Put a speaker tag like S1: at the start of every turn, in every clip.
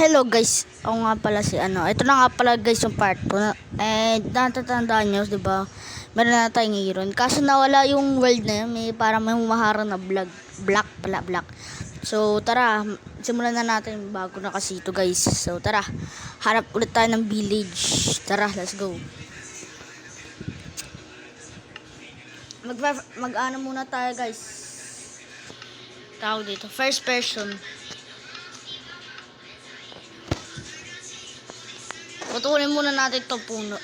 S1: Hello guys, ako nga pala si ito na nga pala guys yung part 2. Natatandaan nyo, di ba? Meron na tayong ngayon. Kaso nawala yung world na yun, may humaharang na black. So tara, simulan na natin bago na kasi ito guys. So tara, harap ulit tayo ng village. Tara, let's go. Mag-ano muna tayo guys. Tawag dito, first person. Putulin muna natin itong puno.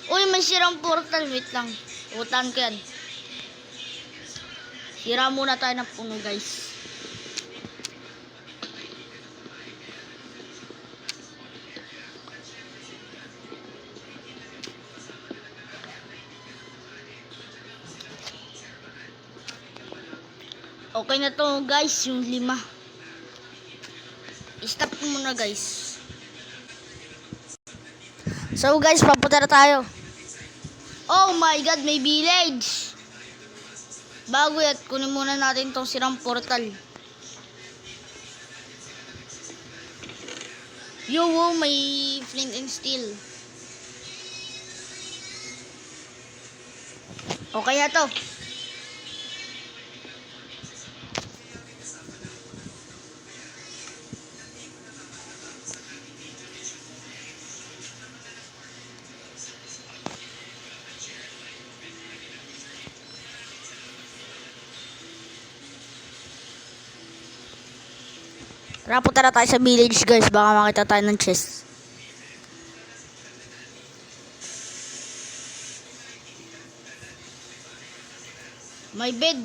S1: Uy, may sirang portal. Wait lang. Utan ko yan. Sira muna tayo ng puno, guys. Okay na to, guys. Yung 5. Stop ko muna, guys. So guys, papunta na tayo. Oh my god, may village. Bago yan, kunin muna natin tong sirang portal. Yo, wow, may flint and steel. Okay na to. Tara, punta na tayo sa village guys. Baka makita tayo ng chest. May bed.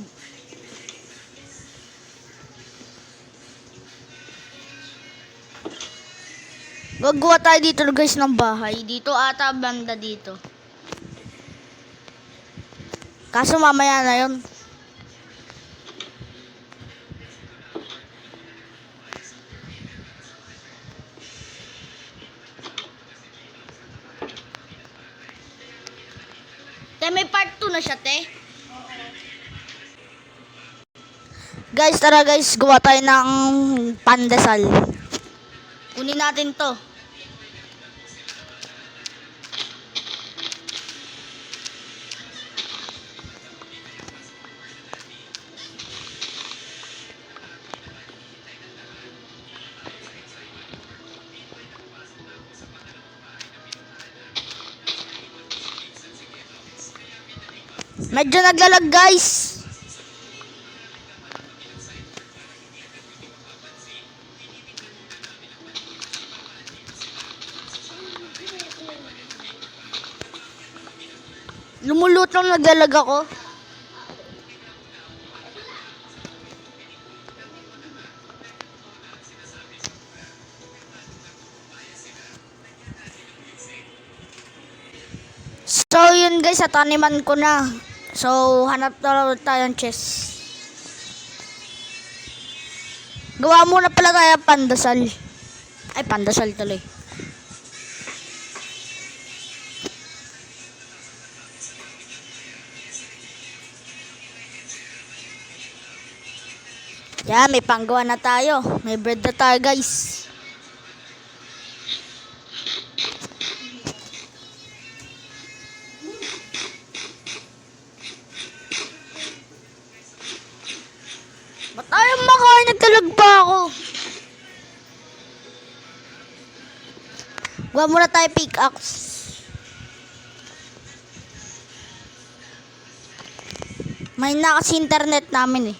S1: Gagawa tayo dito guys ng bahay. Dito ata banda dito. Kaso mamaya na yun. May part 2 na siya, te. Guys, tara guys, gawa tayo ng pandesal. Kunin natin to. Medyo naglalag guys. Lumulutang naglalag ako. So yun guys, sa taniman ko na. So, hanap na tayo ng chest. Gawa muna pala tayo pandasal. Ay, pandasal tuloy. Yan, may panggawa na tayo. May bread na tayo, guys. Ba't ayaw makain? Nagtalag pa ako. Gawa muna tayo pickaxe. May na kasi internet namin eh.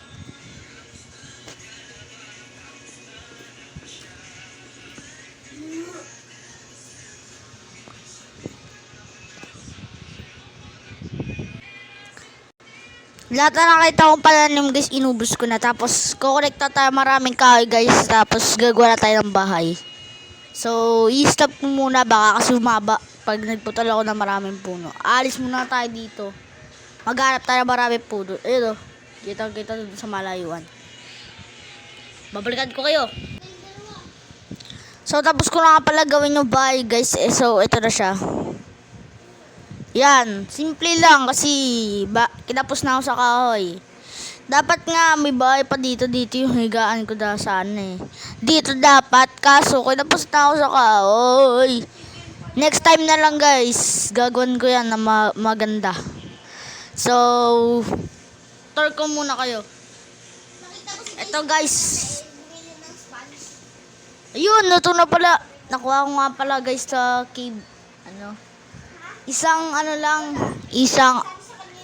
S1: Lahat na nakita kong palanim guys, inubos ko na. Tapos, kukonekta tayo maraming kahoy guys. Tapos, gagawa na tayo ng bahay. So, i-stop ko muna. Baka kasi umaba pag nagputol ako ng maraming puno. Alis muna tayo dito. Maghanap tayo ng maraming puno. Ayun o. Kita doon sa malayuan. Babalikan ko kayo. So, tapos ko na nga pala gawin yung bahay guys. So, ito na siya. Yan, simple lang kasi kinapos na ako sa kahoy. Dapat nga may bahay pa dito yung higaan ko da sana eh. Dito dapat, kaso kinapos na ako sa kahoy. Next time na lang guys, gagawin ko yan na maganda. So, tour ko muna kayo. Ito guys. Ayun, ito na pala. Nakuha ko nga pala guys sa cave. Isang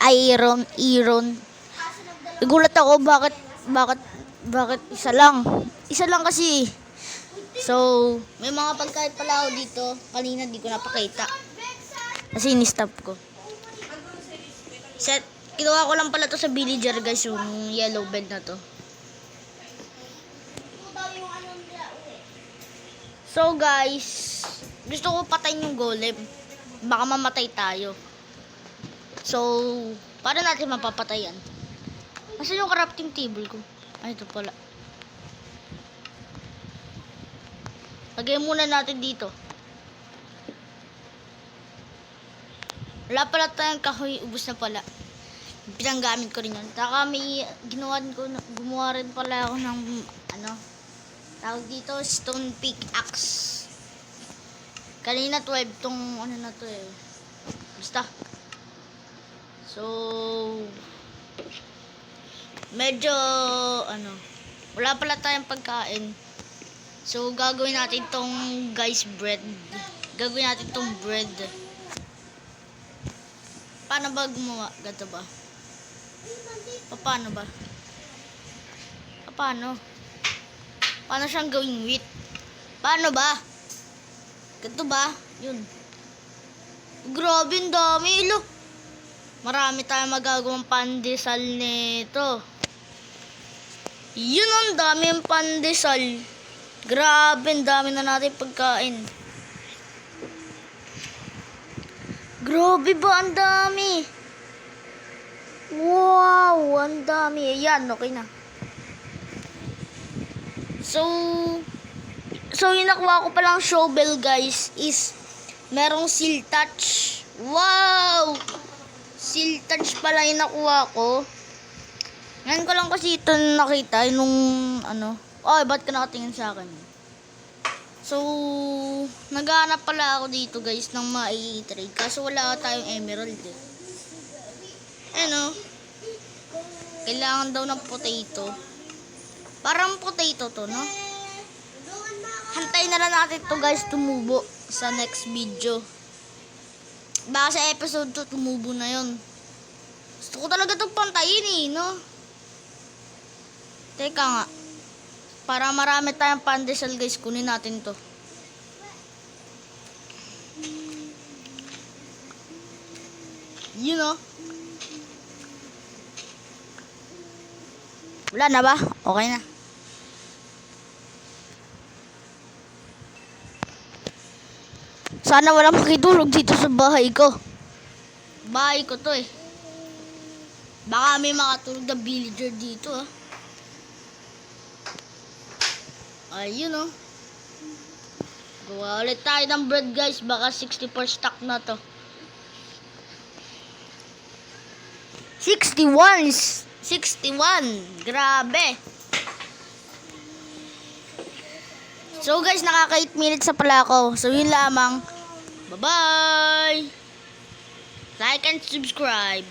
S1: iron. Nagulat ako bakit isa lang. Isa lang kasi. So, may mga pagkain pala ako dito. Kanina di ko napakita. Kasi ni-stop ko. Kinuha ko lang pala to sa villager guys, yung yellow bed na to. So guys, gusto ko patayin yung golem. Baka mamatay tayo. So, paano natin mapapatayan? Nasaan yung crafting table ko? Ay, ito pala. Lagay muna natin dito. Wala pala tayong kahoy, ubos na pala. Pinanggamit ko rin yun. Taka may gumawa rin pala ako ng tawag dito, stone pickaxe. Kanina 12 tong na to eh. Basta. So, medyo wala pala tayong pagkain. So, gagawin natin tong guys bread. Gagawin natin tong bread. Paano ba gumawa? Ganito ba? Paano ba? Paano siyang gawing wheat? Paano ba? Ganito ba? Yun. Grabe, ang dami. Look. Marami tayong magagawang pandesal nito. Yun, ang dami yung pandesal. Grabe, ang dami na natin pagkain. Grabe ba, ang dami. Wow, ang dami. Ayan, okay na. So yung nakuha ko palang shovel guys is merong seal touch. Wow! Seal touch pala yung nakuha ko. Ngayon ko lang kasi ito nakita nung ba't ka nakatingin sa akin? So, naghahanap pala ako dito guys ng mai-trade. Kaso wala tayong emerald eh. Kailangan daw ng potato. Parang potato to, no? Hantayin na lang natin to guys tumubo sa next video. Baka sa episode 2 tumubo na yon. Gusto ko talaga itong pantayin eh, no? Teka nga. Para marami tayong pandesal guys, kunin natin to. You know? Wala na ba? Okay na. Sana wala makitulog dito sa bahay ko. Bahay ko to eh. Baka may makatulog na villager dito ah. Ayun oh. Gawa ulit tayo ng bread guys. Baka 64 stock na to. 61. Grabe. So guys, nakaka 8 minutes na pala ako. So yun lamang. Bye-bye. Like and subscribe.